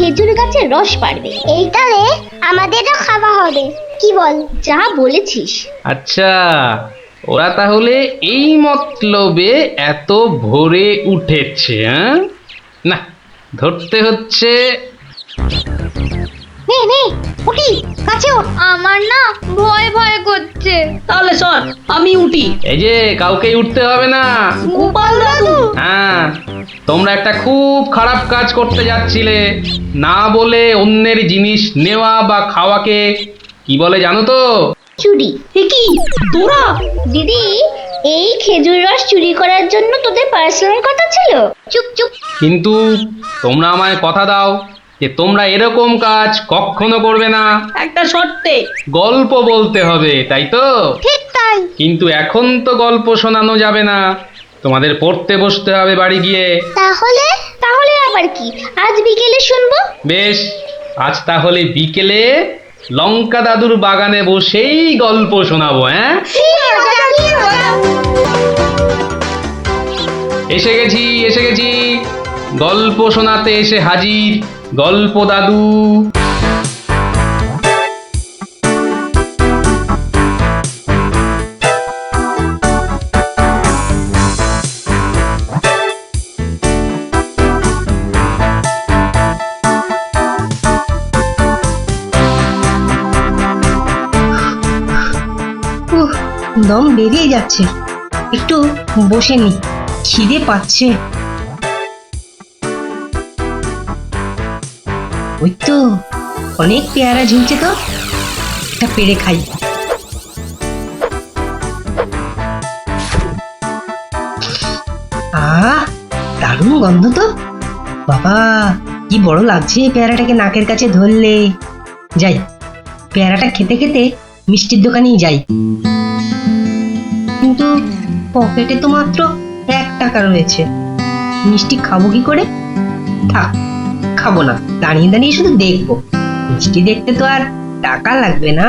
খেজুর গাছের রস পাড়বে। এইটারে আমাদেরও খাওয়া হবে, কি বল? যা বলেছিস। আচ্ছা, ওরা তাহলে এই মতলবে এত ভোরে উঠেছে? হ্যাঁ, না, ধরতে হচ্ছে। নে নে উঠি, কাছে ওঠ। আমার না ভয় ভয় করছে। তাহলে শোন, আমি উঠি। এই যে, কাউকেই উঠতে হবে না। গোপাল দাদু, হ্যাঁ, তোমরা একটা খুব খারাপ কাজ করতে যাচ্ছিলে। না বলে অন্যের জিনিস নেওয়া বা খাওয়াকে কি বলে জানো তো? চুরি। এ কি তোরা? দিদি, এই খেজুর রস চুরি করার জন্য তোদের পার্সোনাল কথা ছিল? চুপ চুপ। কিন্তু তোমরা আমায় কথা দাও যে তোমরা এরকম কাজ কখনো করবে না। একটা শর্তে। গল্প বলতে হবে, তাই তো? ঠিক তাই। কিন্তু এখন তো গল্প শোনানো যাবে না, তোমাদের পড়তে বসতে হবে বাড়ি গিয়ে। তাহলে তাহলে আবার কি, আজ বিকেলে শুনবো। বেশ, আজ তাহলে বিকেলে লঙ্কা দাদুর বাগানে বসেই গল্প শোনাবো। হ্যাঁ, এসে গেছি এসে গেছি, গল্প শোনাতে এসে হাজির গল্প দাদু। দম বেরিয়ে যাচ্ছে, একটু বসে নি, খিদে পাচ্ছে। ওই তো অনেক পেয়ারা ঝুলছে, তো একটা পেড়ে খাই। দারুণ গন্ধ তো, বাবা কি বড় লাগছে পেয়ারাটাকে নাকের কাছে ধরলে। যাই, পেয়ারাটা খেতে খেতে মিষ্টির দোকানেই যাই। কিন্তু পকেটে তো মাত্র 1 টাকা রয়েছে, মিষ্টি খাবো কি করে? থাক, খাবো না, দাঁড়িয়ে দাঁড়িয়ে শুধু দেখবো। মিষ্টি দেখতে তো আর টাকা লাগবে না।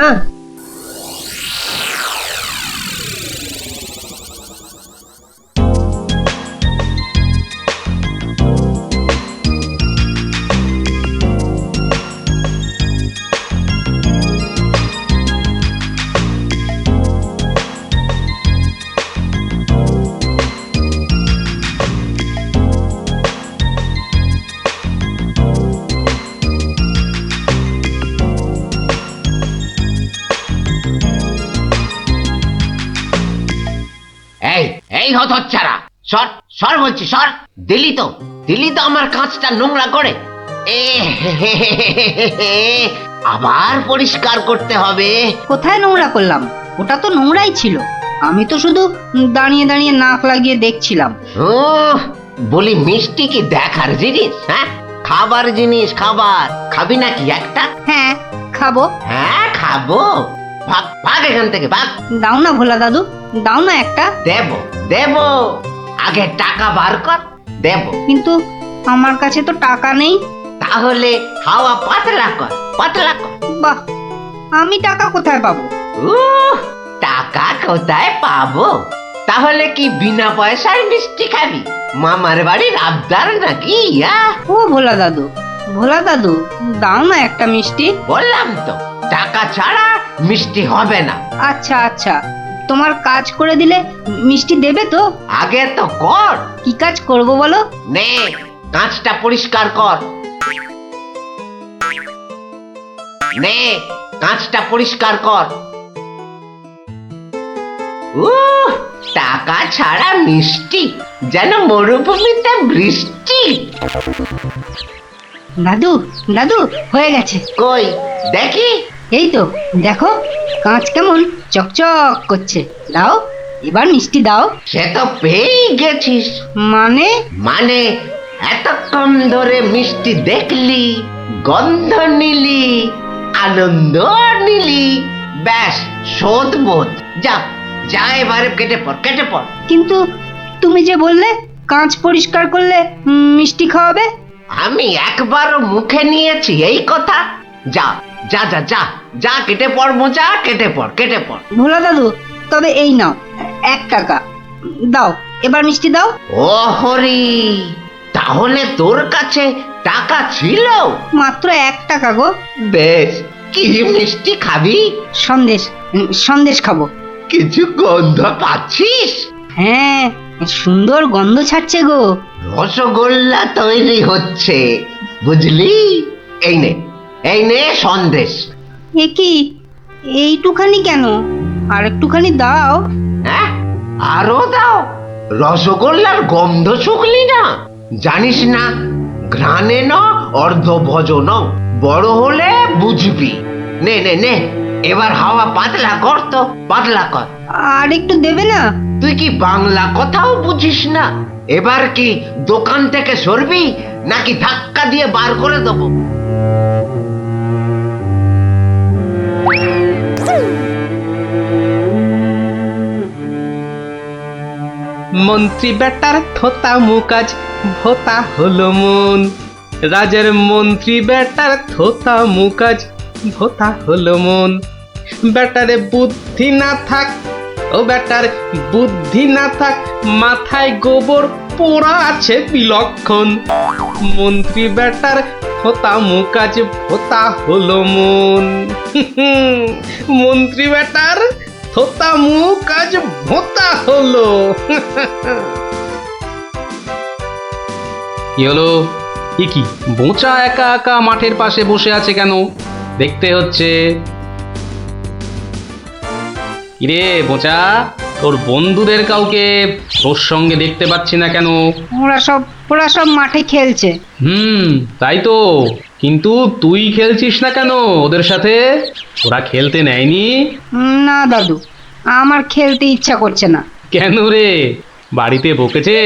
এই হতচ্ছাড়া, সর সর বলছি, সর। দিলি তো আমার কাঁচটা নোংরা করে। আবার পরিষ্কার করতে হবে। কোথায় নোংরা করলাম? ওটা তো নোংরাই ছিল। আমি তো শুধু দাঁড়িয়ে দাঁড়িয়ে নাক লাগিয়ে দেখছিলাম। বলি, মিষ্টি কি দেখার জিনিস? হ্যাঁ, খাবার জিনিস। খাবার খাবি নাকি একটা? হ্যাঁ খাবো। হ্যাঁ খাবো, ভাগ ভাগ এখান থেকে, ভাগ। দাও না ভোলা দাদু, দাও না একটা। দেব, আগে টাকা বার কর, দেব। কিন্তু আমার কাছে তো টাকা নেই। তাহলে হাওয়া পাতলা কর। বাহ, আমি টাকা কোথায় পাবো? টাকা কোথায় পাবো? তাহলে কি বিনা পয়সায় মিষ্টি খাবি? মামার বাড়ির আবদার নাকি? ও ভোলা দাদু, দাও না একটা মিষ্টি। বললাম তো, টাকা ছাড়া মিষ্টি হবে না। আচ্ছা, তোমার কাজ করে দিলে মিষ্টি দেবে তো? আগে তো কর। কি কাজ করব বলো? নে, কাঁচটা পরিষ্কার কর। নে, কাঁচটা পরিষ্কার কর। টাকা ছাড়া মিষ্টি যেন মরুভূমিতে বৃষ্টি। দাদু হয়ে গেছে। কই দেখি। এই তো দেখো, কাঁচ কেমন চকচক করছে। দাও, এবার মিষ্টি দাও। সে তো পেয়েই গেছিস। মানে এতক্ষণ ধরে মিষ্টি দেখলি, গন্ধ নিলি, আনন্দ নিলি, ব্যাস শোধ বোধ। যা এবারে কেটে পড়। কিন্তু তুমি যে বললে কাঁচ পরিষ্কার করলে মিষ্টি খাওয়াবে। আমি একবারও মুখে নিয়েছি এই কথা? যা, কেটে পড় মোজা, কেটে পড়। ভোলা দাদু, তবে এই নাও 1 টাকা, দাও এবার মিষ্টি দাও। ও হরি, তাহলে তোর কাছে টাকা ছিল? মাত্র 1 টাকা গো। বেশ, কি মিষ্টি খাবি? সন্দেশ সন্দেশ খাবো। কিছু গন্ধ পাচ্ছিস? হ্যাঁ, সুন্দর গন্ধ ছাড়ছে গো। রসগোল্লা তৈরি হচ্ছে, বুঝলি? এই নে সন্দেশ। এ কি, এইটুখানি কেন? আর একটুখানি দাও। হ্যাঁ, আরো দাও। রসগোল্লার গন্ধ শুকলি না? জানিস না, ঘ্রাণে ন অর্ধ ভজন, বড় হলে বুঝবি। নে নে নে, এবার হাওয়া পাতলা কর তো, পাতলা কর। আর একটু দেবে না? তুই কি বাংলা কথাও বুঝিস না? এবার কি দোকান থেকে সরবি নাকি ধাক্কা দিয়ে বার করে দেবো? মন্ত্রী বেটার থোতা মুকাজ ভোতা হলো মন। রাজার মন্ত্রী বেটার থোতা মুকাজ ভোতা হলো মন। বেটারে বুদ্ধি না থাক, ও বেটার বুদ্ধি না থাক, মাথায় গোবর পোড়া আছে বিলক্ষণ। মন্ত্রী বেটার থোতা মুকাজ ভোতা হলো মন। মন্ত্রী বেটার থোতা মুখ আজ ভোতা হলো। কি হলো? কি বোঁচা একা একা মাঠের পাশে বসে আছে কেন? দেখতে হচ্ছে। কিরে বোঁচা, তোর বন্ধুদের কাউকে তোর সঙ্গে দেখতে পাচ্ছি না কেন? ওরা সব মাঠে খেলছে। তাই তো, কিন্তু তুই খেলছিস না কেন ওদের সাথে? ওরা খেলতে নেয়নি? না দাদু, আমার খেলতে ইচ্ছা করছে না। কেন রে, বাড়িতে বকেছে?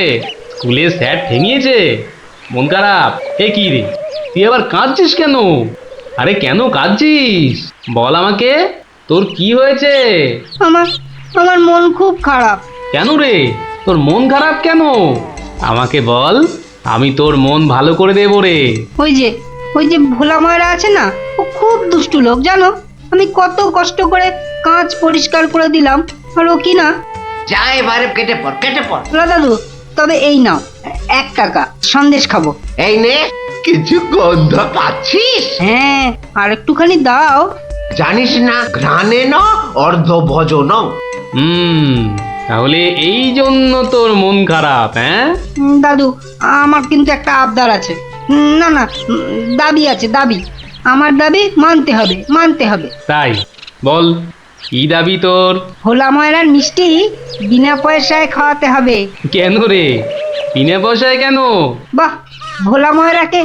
স্কুলে স্যার ঠেঙিয়েছে? মন খারাপ? এ কি রে, তুই আবার কাঁদছিস কেন? আরে কেন কাঁদছিস বল আমাকে, তোর কি হয়েছে? আমার মন খুব খারাপ। কেন রে, তোর মন খারাপ কেন? আমাকে বল, আমি তোর মন ভালো করে দেবো রে। ওই যে ভোলা ময়রা আছে না, ও খুব দুষ্টু লোক জানো। আমি কত কষ্ট করে কাঁচ পরিষ্কার করে দিলাম, আর ও কি না। যা এবারে কেটে পড়, কেটে পড়। দাদু, তবে এই নাও 1 টাকা, সন্দেশ খাবো। এই নে, কিছু গন্ধ পাচ্ছিস? হ্যাঁ, আর একটুখানি দাও। জানিস না, ঘ্রাণে ন অর্ধ ভজন। তাহলে এই জন্য তোর মন খারাপ? হ্যাঁ দাদু, আমার কিন্তু একটা আবদার আছে। না, দাবি আছে, দাবি। আমার দাবি মানতে হবে। তাই বল, কি দাবি তোর? ভোলা ময়রার মিষ্টি বিনা পয়সায় খাওয়াতে হবে। কেন রে, বিনা পয়সায় কেন? বাহ, ভোলা ময়রাকে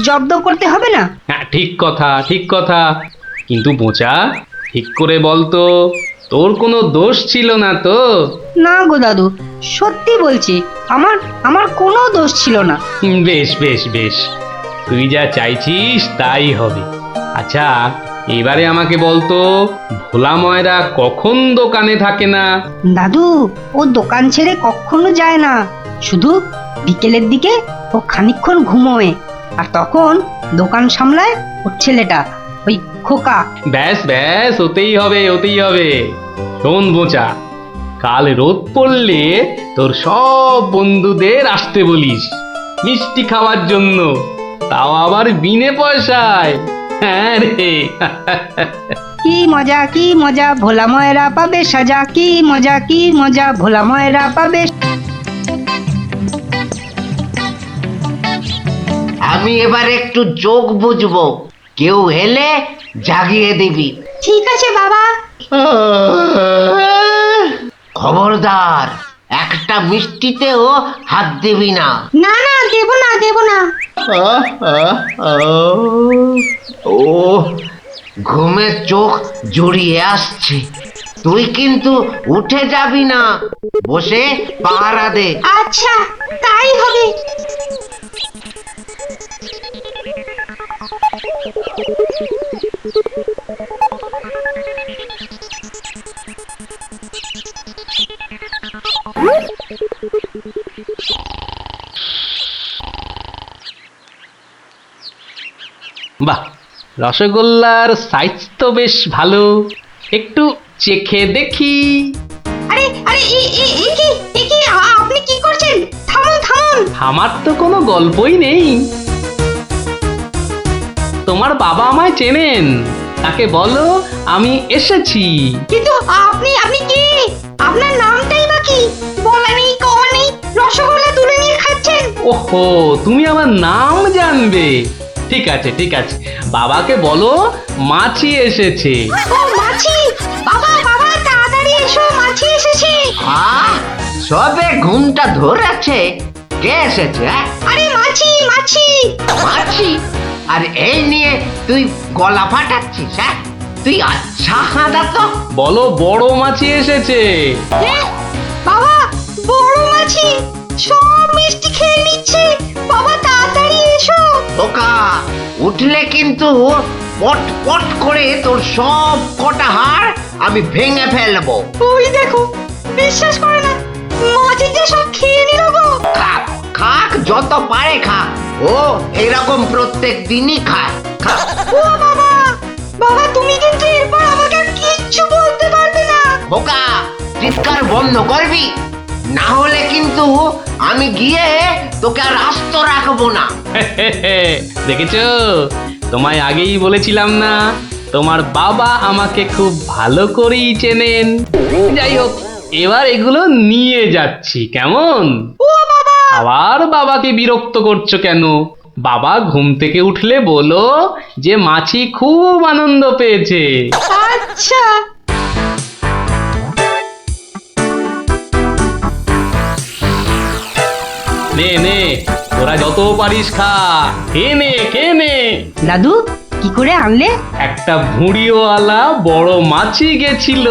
জব্দ করতে হবে না? হ্যাঁ, ঠিক কথা। কিন্তু বোঁচা, ঠিক করে বলতো, তোর কোনো দোষ ছিল না তো? না গো দাদু, সত্যি বলছি, আমার কোনো দোষ ছিল না। বেশ, তুই যা চাইছিস তাই হবে। আচ্ছা, এবারে আমাকে বলতো, ভোলা ময়রা কখন দোকানে থাকে না? দাদু, ও দোকান ছেড়ে কখনো যায় না। শুধু বিকেলের দিকে ও খানিকক্ষণ ঘুমোয়, আর তখন দোকান সামলায় ওর ছেলেটা, ওই খোকা। ব্যাস, ওতেই হবে। শোন বোঁচা, কাল রোদ পড়লে তোর সব বন্ধুদের আসতে বলিস মিষ্টি খাওয়ার জন্য, তাও আবার বিনে পয়সায়। হ্যাঁ রে। কি মজা, ভোলা ময়রা পাবে সাজা। কি মজা, ভোলা ময়রা পাবে। আমি এবার একটু চোখ বুঝবো, কেউ এলে জাগিয়ে দিবি। ঠিক আছে বাবা। খবরদার, একটা মিষ্টিতেও হাত দিবি না। না দেব না। ও, ঘুমের চোখ জড়িয়ে আসছে। তুই কিন্তু উঠে যাবি না, বসে পাহারা দে। আচ্ছা, তাই হবে। বাহ, রসগোল্লার সাইজ তো বেশ ভালো, একটু চেখে দেখি। আরে এ কি আপনি কি করছেন? থামুন। আমার তো কোনো গল্পই নেই। তোমার বাবা আমায় চেনেন, তাকে বলো আমি এসেছি। কিন্তু আপনি আপনি কি? আপনার নামটাই বা কি? বলা নেই কওয়া নেই, রসগোল্লা তুলে নিয়ে খাচ্ছেন। ওহো, তুমি আমার নাম জানবে? ঠিক আছে ঠিক আছে, বাবাকে বলো মাছি এসেছে। ও মাছি! বাবা বাবা তাড়াতাড়ি এসো, মাছি এসেছে। সবে ঘুমটা ধরেছে, কে এসেছে? আরে মাছি মাছি! মাছি? আর এই নিয়ে তুই গলা ফাটাচ্ছিস? হ্যাঁ, তুই আচ্ছা হাঁদা তো। বলো বড় মাছি এসেছে। বাবা বড় মাছি সব মিষ্টি খেয়ে নিচ্ছে। বাবা তাড়াতাড়ি এসো। ওকা উঠলে কিন্তু পট পট করে তোর সব কটা হাড় আমি ভেঙে ফেলবো। ওই দেখো, বিশ্বাস করে না, মাছিটা সব খেয়ে নিল গো। খাক খাক, যত পারে খা। ও এরকম প্রত্যেক দিনই খায়। খা। ও বাবা বাবা, তুমি কিন্তু এরপর আমাকে আর কিচ্ছু বলতে পারবে না। বোকা, চিৎকার বন্ধ করবি, না হলে কিন্তু আমি গিয়ে তোকে আর আস্ত রাখবো না। দেখেছো, তোমায় আগেই বলেছিলাম না, তোমার বাবা আমাকে খুব ভালো করেই চেনেন। যাই হোক, এবার এগুলো নিয়ে যাচ্ছি, কেমন? আবার বাবাকে বিরক্ত করছো কেন? বাবা ঘুম থেকে উঠলে বলো যে মাছি খুব আনন্দ পেয়েছে। আচ্ছা। নে নে, তোরা যত পারিস খা, খেয়ে নে খেয়ে নে। দাদু কি করে আনলে? একটা ভুঁড়িওয়ালা বড় মাছি গেছিল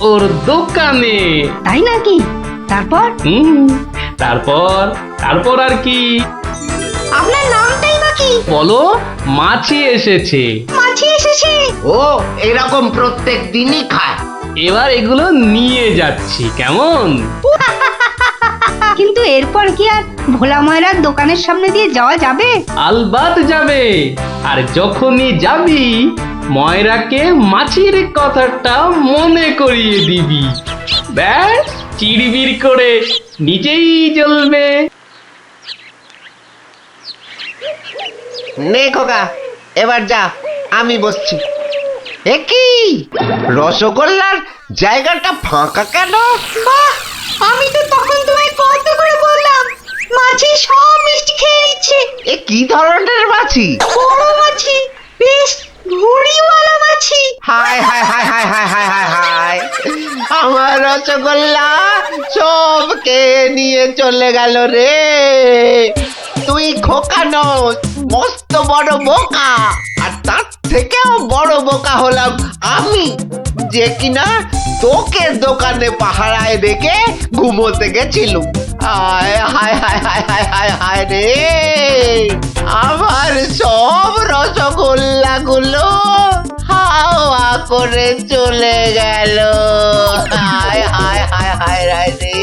ওর দোকানে। তাই নাকি? তারপর? তারপর তারপর আর কি? আপনার নামটাই বা কি? বলো মাছি এসেছে। মাছি এসেছে। ও এরকম প্রত্যেক দিনই খায়। এবার এগুলো নিয়ে যাচ্ছি, কেমন? কিন্তু এরপর কি আর ভোলা ময়রার দোকানের সামনে দিয়ে যাওয়া যাবে? আলবাত যাবে। আর যখনই যাবি, ময়রাকে মাছির কথাটা মনে করিয়ে দিবি। ব্যাস, চিড়বিড় করে নিজেই জ্বলবে। নে খোকা, এবার যা, আমি বসছি। এ কি, রসগোল্লার জায়গাটা ফাঁকা কেন? বাহ, আমি তো তখন তোমায় কত করে বললাম মাছি সব মিষ্টি খেয়ে নিচ্ছে। এ কি ধরনের মাছি? বড় মাছি, বেশ ভুঁড়িওয়ালা মাছি। হায় হায় হায় হায় হায় হায় হায় হায়, আমার রসগোল্লা সব কে নিয়ে চলে গেল রে। তুই খোকা নস, মস্ত বড় বোকা। আর তার থেকেও বড় বোকা হলাম আমি, যে কিনা তোকে দোকানে পাহারায় রেখে ঘুমোতে গেছিলুম। হায় হায় হায় হায় হায় হায় হায় রে, আমার সব রসগোল্লা গুলো হাওয়া করে চলে গেল। হায় হায় হায় হায় হায় রে।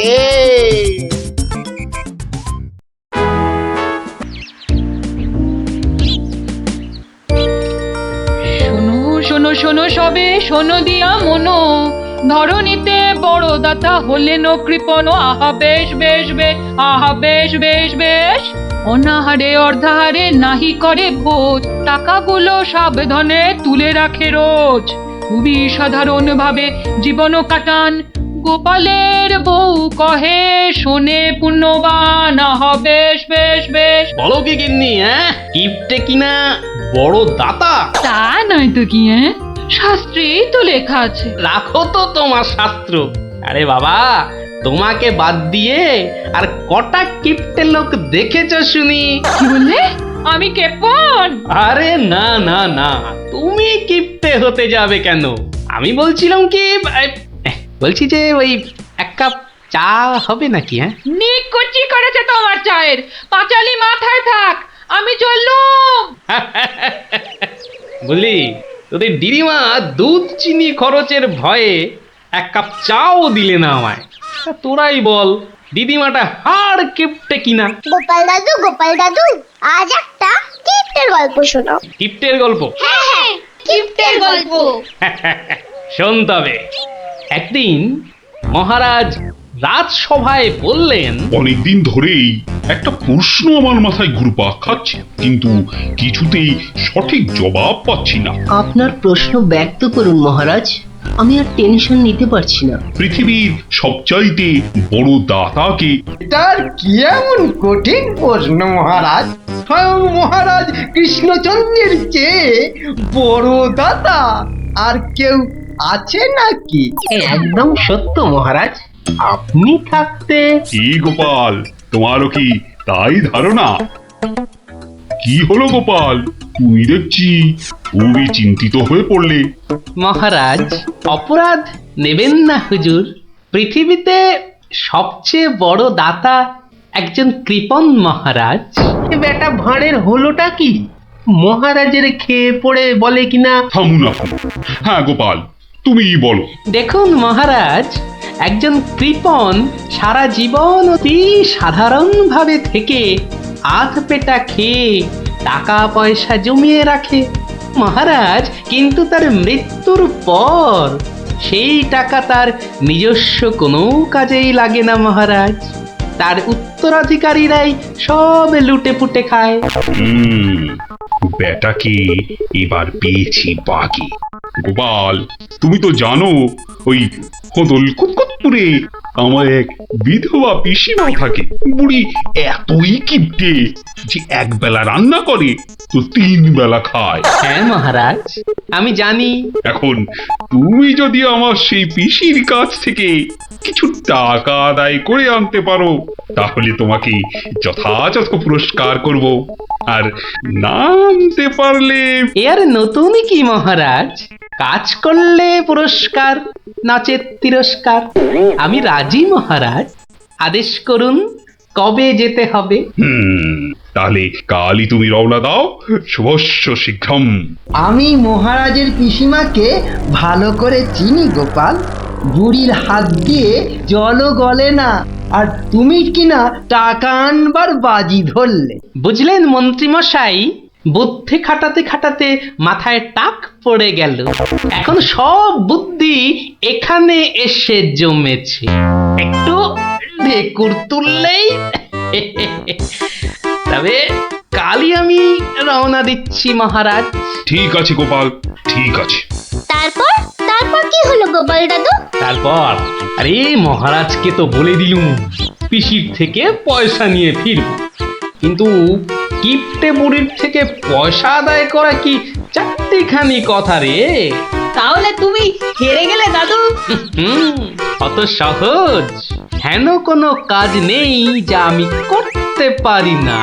শোনো শোনো শোনো সবে, শোনো দিয়া মনো, ধরণীতে বড় দাতা হলেন কৃপণ। আহা বেশ বেশ বেশ, আহা বেশ বেশ বেশ, অনাহারে অর্ধাহারে নাহি করে ভোজ, টাকাগুলো সাবধানে তুলে রাখে রোজ। খুবই সাধারণ ভাবে জীবন কাটান, গোপালের বউ কহে শোনে পুণ্যবান। আহা বেশ বেশ বেশ। বলো কি গিন্নি, হ্যাঁ? কিপটে কিনা বড় দাতা? তা নয় তো কি, হ্যাঁ, শাস্ত্রেই তো লেখা আছে। রাখো তো তোমার শাস্ত্র। আরে বাবা, তোমাকে বাদ দিয়ে আর কটা কিপটে লোক দেখেছ শুনি? কি বললে? আমি কেপন? আরে না না না, তুমি কিপটে হতে যাবে কেন? আমি বলছিলাম কি, বলছি যে ওই এক কাপ চা হবে নাকি? হ্যাঁ, নিকুচি করেছে তোমার চায়ের, পাঁচালি মাথায় থাক, আমি চললুম। বুঝলি, তোদের দিদিমা দুধ চিনি খরচের ভয়ে এক কাপ চাও দিলে না আমায়। তা তোরাই বল, দিদিমাটা হাড় কিপটে কিনা? গোপাল দাদু, আজ একটা কিপ্টের গল্প শোনো। কিপটের গল্প? হ্যাঁ, কিপ্টের গল্প। শোন তবে। একদিন মহারাজ রাজসভায় বললেন, অনেকদিন ধরেই একটা প্রশ্ন আমার মাথায় ঘুরপাক খাচ্ছে, কিন্তু কিছুতেই সঠিক জবাব পাচ্ছি না। আপনার প্রশ্ন ব্যক্ত করুন মহারাজ, আমি আর টেনশন নিতে পারছি না। পৃথিবীর সবচাইতে বড় দাতাকে তার কি এমন কঠিন প্রশ্ন মহারাজ? স্বয়ং মহারাজ কৃষ্ণচন্দ্রের চেয়ে বড় দাতা আর কেউ আছে নাকি? একদম সত্য মহারাজ, আপনি থাকতে কি গোপাল, তোমারও কি তাই ধারণা? কি হলো গোপাল, তুমি দেখছি খুবই চিন্তিত হয়ে পড়লে। মহারাজ অপরাধ নেবেন না হুজুর, পৃথিবীতে সবচেয়ে বড় দাতা একজন কৃপণ মহারাজ। এ বেটা ভাঁড়ের হলোটা কি? মহারাজের খেয়ে পড়ে বলে কিনা থামুন আপনি। হ্যাঁ গোপাল, তুমিই বলো। দেখুন মহারাজ, একজন কৃপণ সারা জীবন অতি সাধারণভাবে থেকে আধ পেটা খেয়ে টাকা পয়সা জমিয়ে রাখে মহারাজ, কিন্তু তার মৃত্যুর পর সেই টাকা তার নিজস্ব কোনো কাজেই লাগে না মহারাজ। তার উত্তরাধিকারীরাই সব লুটে পুটে খায়। বেটাকে এবার পেয়েছি বাকি। গোপাল, তুমি তো জানো ওই কদল কুতকুতপুরে আমার এক বিধবা পিসিমা থাকে। বুড়ি এতই কিপটে যে এক বেলা রান্না করে তো 3 বেলা খায়। হ্যাঁ মহারাজ, আমি জানি। এখন তুমি যদি আমার সেই পিসির কাছ থেকে কিছু টাকা আদায় করে আনতে পারো তাহলে তোমাকে যথাযথ পুরস্কার করব, আর না আনতে পারলে এ আর নতুন কি মহারাজ, কাজ করলে পুরস্কার, নচেত তিরস্কার। আমি রাজি মহারাজ, আদেশ করুন কবে যেতে হবে। তাহলে কালই তুমি রওনা দাও, শুভস্য শীঘ্রম। আমি মহারাজের পিসিমাকে ভালো করে চিনি গোপাল, বুড়ির হাত দিয়ে জলও গলে না, আর তুমি কিনা টাকা আনবার বাজি ধরলে। বুঝলেন মন্ত্রীমশাই, বুদ্ধি খাটাতে খাটাতে মাথায় টাক পড়ে গেল। এখন সব বুদ্ধি এখানে এসে জমেছে, একটু ঢেকুর তুললেই। তবে কালই আমি রওনা দিচ্ছি মহারাজ। ঠিক আছে গোপাল, ঠিক আছে। তারপর তারপর কি হলো গোপাল দাদু? তারপর আরে মহারাজকে তো বলে দিলুম পিসির থেকে পয়সা নিয়ে ফিরব, কিন্তু কিপটে বুড়ির থেকে পয়সা আদায় করা কি চারটিখানি কথা রে। তাহলে তুমি হেরে গেলে দাদু। অত সহজ হেন কোনো কাজ নেই যা আমি করতে পারি না।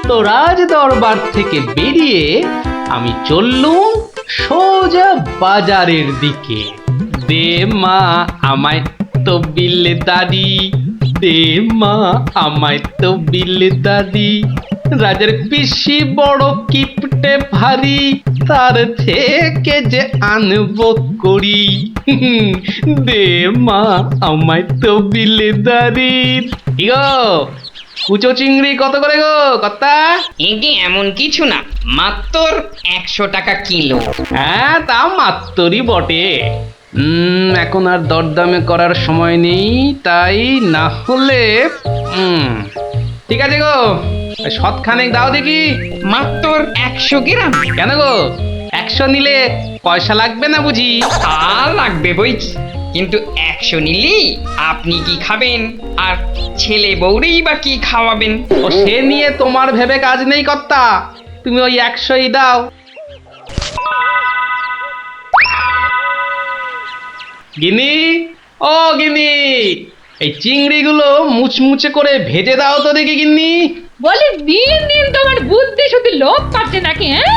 তো রাজ দরবার থেকে বেরিয়ে আমি চললুম সোজা বাজারের দিকে। দে মা আমায় তো বিলে দাদি, দে মা আমায় তো বিলে দাদি। রাজার পিসি বড় কিপটে ভারী, তার থেকে যে আনবো করি। দে মা আমায় তো বিলে দাদি। ইগো কুচো চিংড়ি কত করে গো কর্তা? এগে এমন কিছু না, মাত্র 100 টাকা কিলো। হ্যাঁ তা মাত্রই বটে। এখন আর দরদামে করার সময় নেই, তাই না হলে ঠিক আছে গো, শতখানেক দাও দেখি। মাত্র 100 গ্রাম। কেন গো, 100 নিলে পয়সা লাগবে না বুঝি? তা লাগবে বইছি, কিন্তু 100 নিলি আপনি কি খাবেন আর ছেলে বউরেই বা কি খাওয়াবেন? ও সে নিয়ে তোমার ভেবে কাজ নেই কর্তা, তুমি ওই 100ই দাও। গিনি, ও গিনি, এই চিংড়িগুলো মুচমুচে করে ভেজে দাও তো দেখি গিন্নি। বলি দিন দিন তোমার বুদ্ধি শুধু লোপ পাচ্ছে নাকি? হ্যাঁ,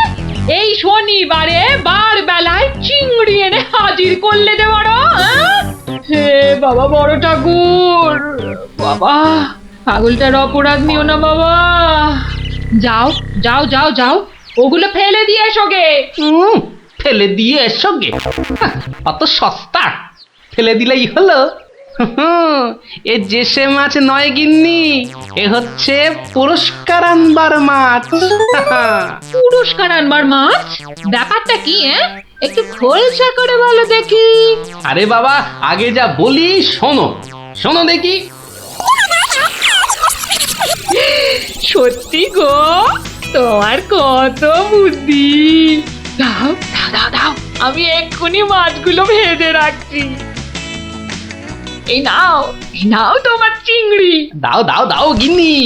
এই শনিবারে বার বেলায় চিংড়ি এনে হাজির করলে যে বড়। হে বাবা বড় ঠাকুর, বাবা পাগলটার অপরাধ নিও না বাবা। যাও যাও যাও যাও, ওগুলো ফেলে দিয়ে এসো গে। ফেলে দিয়ে এসো গে? অত সস্তা, ফেলে দিলেই হলো। এ জেসে মাছ নয় গিন্নি, এ হচ্ছে পুরস্কার আনবার মাছ। পুরস্কার আনবার মাছ? ব্যাপারটা কি? একটু খোলসা করে বলো দেখি। আরে বাবা, আগে যা বলি শোনো। শোনো দেখি। সত্যি গো, তোমার কত বুদ্ধি। দাও দাও দাও দাও, আমি এক্ষুনি মাছগুলো ভেজে রাখছি। এই নাও তোমার চিংড়ি। দাও দাও দাও গিন্নি।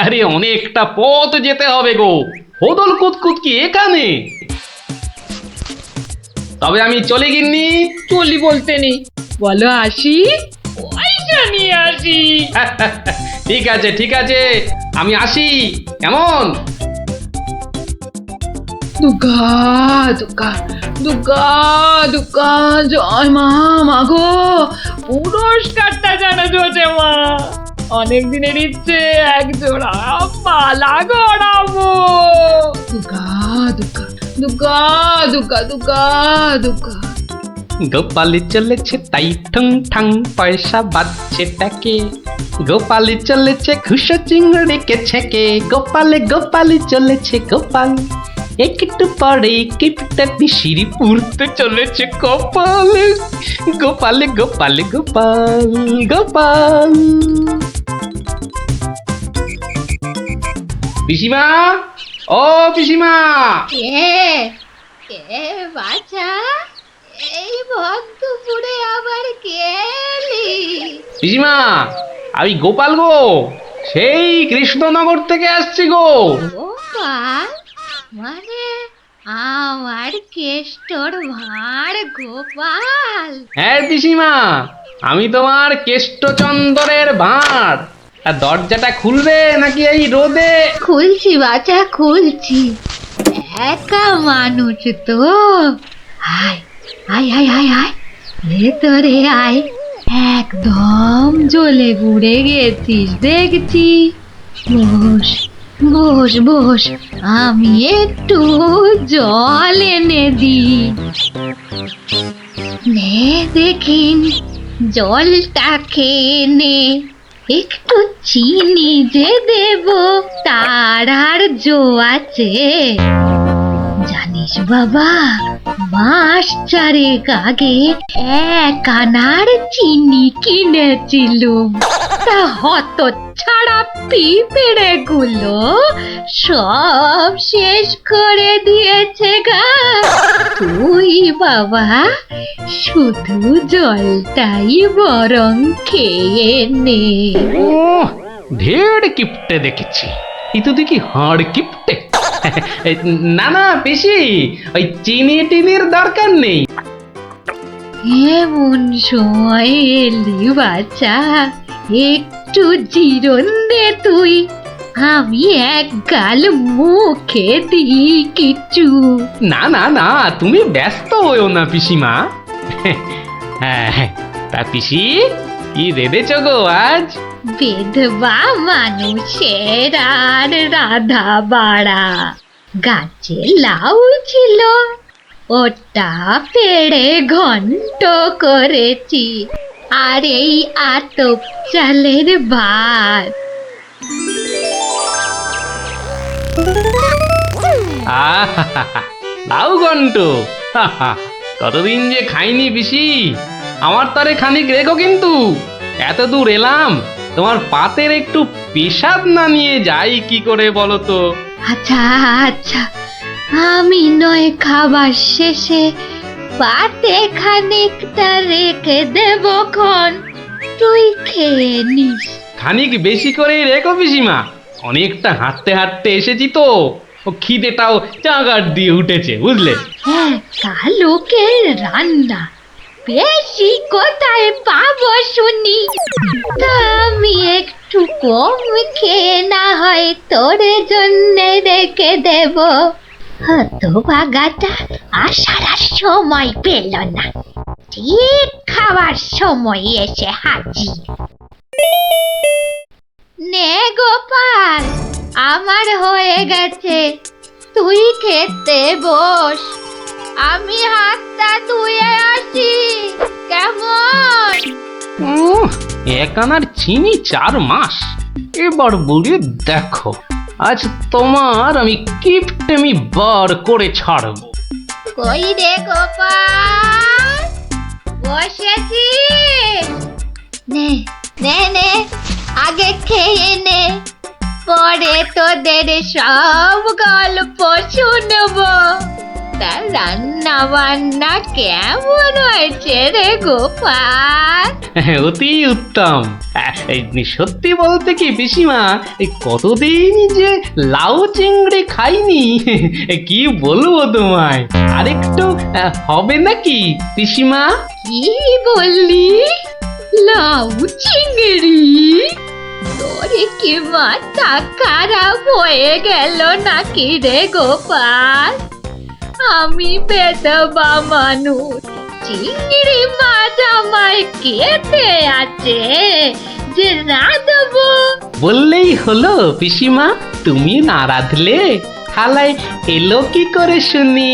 আরে অনেকটা পথ যেতে হবে গো, হোদল কুতকুত কি এখানে? তবে আমি চলে গিন্নি। চলি বলতে নেই, বলো আসি, পয়সা নিয়ে আসি। ঠিক আছে ঠিক আছে, আমি আসি। কেমন? দুর্গা দুর্গা দুর্গা দুর্গা, জয় মা। মাগো, পুরস্কারটা যেন জোটে মা। অনেক দিনের ইচ্ছে, এক জোড়া মালা গড়াবো। দুর্গা দুর্গা দুর্গা দুর্গা দুর্গা দুর্গা। গোপালি চলেছে টাই ঠং ঠাং, পয়সা বাজছে টাকে। গোপালি চলেছে খুশো চিংড়িকে ছেকে। গোপালে গোপালি চলেছে গোপাল, একটু পরে কিপটা পিসিরি পুরতে চলেছে কপালে। গোপালে গোপালে গোপাল গোপাল। পিসিমা, ও পিসিমা। কে বাছা, এই ভক্তপুরে আবার কে এলি? পিসিমা, আমি গোপাল গো, সেই কৃষ্ণনগর থেকে আসছি গো। গোপাল মানে আমার কেষ্টর ভাঁড় গোপাল? হ্যাঁ পিসিমা, আমি তোমার কেষ্টচন্দরের ভাঁড়। আর দরজাটা খুলবে নাকি এই রোদে? খুলছি বাছা, খুলছি। একা মানুষ তো, আয় আয় আয় আয় আয়, ভেতরে আয়। একদম জ্বলে পুড়ে গেছিস দেখছি। বস বস বস, আমি একটু জল এনে দিই। নে দেখিন, জলটা খেয়ে নে। একটু চিনি যে দেব, তার আর জো আছে? জানিস বাবা, মাস চারেক আগে 1 আনার চিনি কিনেছিলুম। তা হত ছাড়া পিঁপড়ে গুলো সব শেষ করে দিয়েছে গা। তুই বাবা শুধু জলটাই বরং খেয়ে নে। ও, ঢের কিপটে দেখেছি, এই তো দেখি হাড় কিপটে। না না পিসি, ওই চিনি টিনির দরকার নেই। এমন সময় এলি বাচ্চা, একটু জিরন দে তুই। আমি এক গাল মুখে দিই কিছু। না না না, তুমি ব্যস্ত হইও না পিসিমা। হ্যাঁ, তা পিসি কি রেঁধেছ গো আজ? বিধবা মানুষের আর রাধা বাড়া। গাছে লাউ ছিল, ওটা পেড়ে ঘন্ট করেছি। আর এই আতপ চালের ভাত। লাউ ঘন্ট, কতদিন যে খাইনি পিসি। আমার তারে খানিক রেখো কিন্তু। এত দূর এলাম, তোমার পাতের একটু পেশাব না নিয়ে যাই কি করে বলো তো? আচ্ছা আচ্ছা, আমি নয় খাবার শেষে পাতে খানিকটা রেখে দেব খন, তুই খেয়ে নিস। খানিক বেশি করে রেখো পিসিমা, অনেকটা হাঁটতে হাঁটতে এসেছি তো, ও খিদেটাও চাগার দিয়ে উঠেছে বুঝলে। একা লোকের রান্না বেশি কোথায় পাবো শুনি? তা আমি একটু কম খেয়ে না হয় তোর জন্য রেখে দেব। হতভাগাটা আসার আর সময় পেল না, ঠিক খাবার সময় এসে হাজির। নে গোপাল, আমার হয়ে গেছে, তুই খেতে বস। আমি হাতটা ধুয়ে আসি, কেমন? 1 আনার চিনি 4 মাস। এবার বলি দেখো, আজ তোমার আমি কিপটেমি বার করে ছাড়বো। কই রে গোপাল, বসেছি? নে নে নে আগে খেয়ে নে, পরে তোদের সব গল্প শুনবো। তা রান্না বান্না কেমন হয়েছে রে গোপাল? অতি উত্তম। সত্যি বলতে কি পিসিমা, এই কতদিন যে লাউ চিংড়ি খাইনি, কি বলবো তোমায়। আরেকটু হবে নাকি পিসিমা? কি বললি? লাউ চিংড়ি? তোরে কি মাথা খারাপ হয়ে গেল নাকি রে গোপাল? আমি বেদবা মানুষ, চিংড়ি মাছ আমায় খেতে আছে যে রাঁধবো? বললেই হলো পিসিমা, তুমি না রাঁধলে থালায় এলো কি করে শুনি?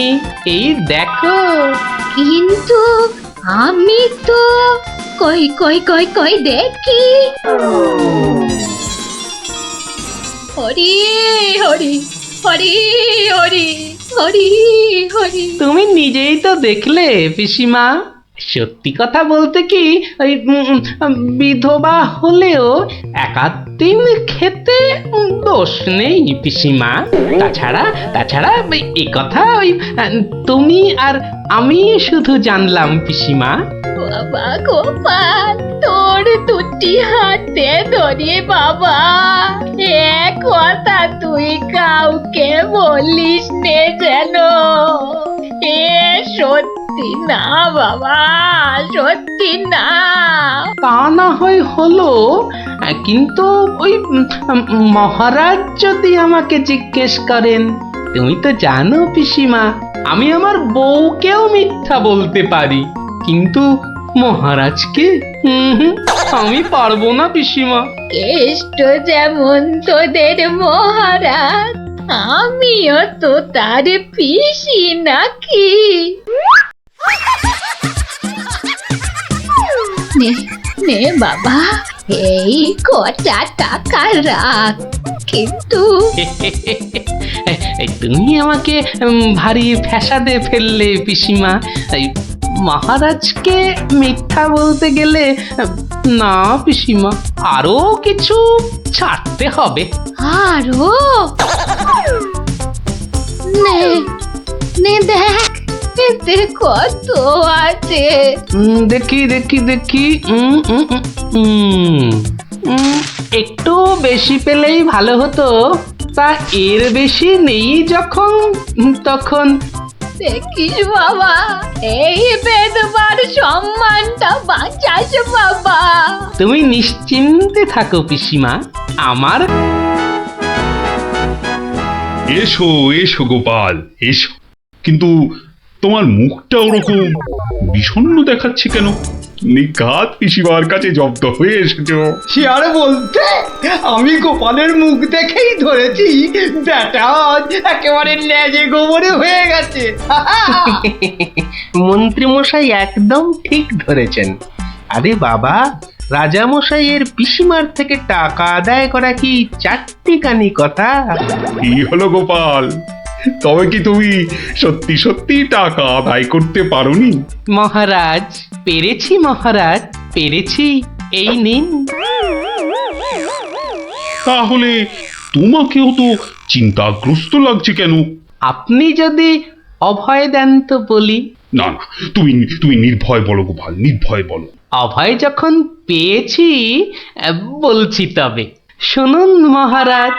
এই দেখো। কিন্তু আমি তো কই কই কই কই দেখি। হরি হরি হরি হরি হরি হরি। তুমি নিজেই তো দেখলে পিসিমা। সত্যি কথা বলতে কি, ওই বিধবা হলেও একাদিন খেতে দোষ নেই পিসিমা। তাছাড়া এই কথা ওই তুমি আর আমি শুধু জানলাম পিসিমা। বাবা গোপাল, তোর দুটি হাতে ধরে বাবা, এক কথা তুই কাউকে বলিস নে যেন। এ সত্যি না বাবা, সত্যি না। তা না হয় হলো, কিন্তু ওই মহারাজ যদি আমাকে জিজ্ঞেস করেন, তুমি তো জানো পিসিমা, আমি আমার বউকেও মিথ্যা বলতে পারি, কিন্তু মহারাজকে আমি পারবো না পিসিমা। কেষ্ট যেমন তোদের মহারাজ, আমিও তো তার পিসি নাকি। নে নে বাবা, এই কটা টাকা রাখ, কিন্তু তুমি আমাকে ভারী ফ্যাসাদে ফেললে পিসিমা। মহারাজকে মিথ্যা বলতে গেলে না পিসিমা, আরো কিছু ছাড়তে হবে। আরো? নে নে দেখ, এতে কত আছে। দেখি দেখি দেখি, একটু বেশি পেলেই ভালো হতো। তা এর বেশি নেই যখন, তখন দেখিস বাবা, এই বেদবার সম্মানটা বাঁচাস বাবা। তুমি নিশ্চিন্তে থাকো পিসিমা, আমার। এসো এসো গোপাল, এসো। কিন্তু তোমার মুখটা ওরকম বিষণ্ণ দেখাচ্ছে কেন? নিঘাত পিসিমার কাছে জব্দ হয়ে এসেছো। সে আর বলতে, আমি গোপালের মুখ দেখেই ধরেছি ব্যাটা একেবারে লেজে গোবরে হয়ে গেছে। মন্ত্রী মশাই একদম ঠিক ধরেছেন। আরে বাবা, রাজামশাইয়ের পিসিমার থেকে টাকা আদায় করা কি চারটিখানি কথা? কি হলো গোপাল, তবে কি তুমি সত্যি সত্যি টাকা আদায় করতে পারোনি? মহারাজ, পেরেছি মহারাজ, পেরেছি। এই নিন। তাহলে তোমাকেও তো চিন্তাগ্রস্ত লাগছে কেন? আপনি যদি অভয় দেন তো বলি। না না, তুমি তুমি নির্ভয় বলো গোপাল, নির্ভয় বলো। অভয় যখন পেয়েছি, বলছি তবে শুনুন মহারাজ।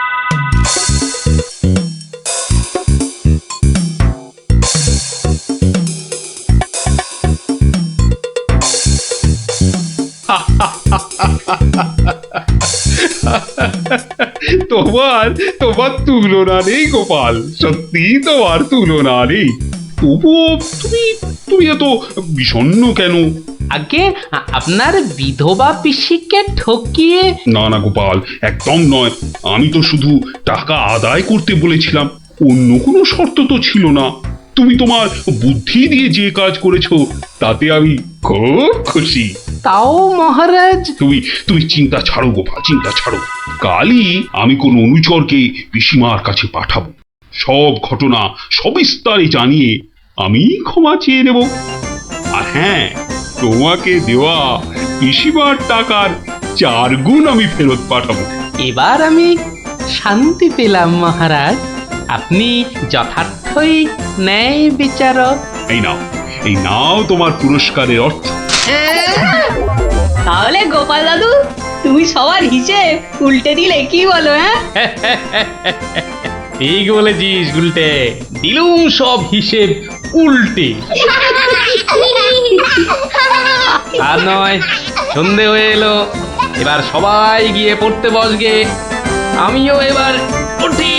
তোমার তুলনা নেই গোপাল, সত্যি তোমার তুলনা নেই। তবুও তুমি এত বিষণ্ণ কেন? আগে আপনার বিধবা পিসিকে ঠকিয়ে। না না গোপাল, একদম নয়। আমি তো শুধু টাকা আদায় করতে বলেছিলাম, অন্য কোনো শর্ত তো ছিল না। তুমি তোমার বুদ্ধি দিয়ে যে কাজ করেছো তাতে আমি খুব খুশি। তাও মহারাজ। তুমি চিন্তা ছাড়ো গোপাল, চিন্তা ছাড়ো। কালই আমি কোন অনুচরকে পিসিমার কাছে পাঠাবো, সব ঘটনা সবিস্তারে জানিয়ে আমি ক্ষমা চেয়ে নেব। আর হ্যাঁ, তোমাকে দেওয়া পিসিমার টাকার 4 গুণ আমি ফেরত পাঠাবো। এবার আমি শান্তি পেলাম মহারাজ। আপনি যথার্থই ন্যায় বিচারক। এই নাও তোমার পুরস্কারের অর্থ। তাহলে গোপাল দাদু তুমি সবার হিসেব উল্টে দিলে কি বলো? হ্যাঁ ঠিক বলেছিস গুলটে, দিলুম সব হিসেব উল্টে। আর নয়, সন্ধে হয়ে এলো, এবার সবাই গিয়ে পড়তে বসগে। আমিও এবার উঠি।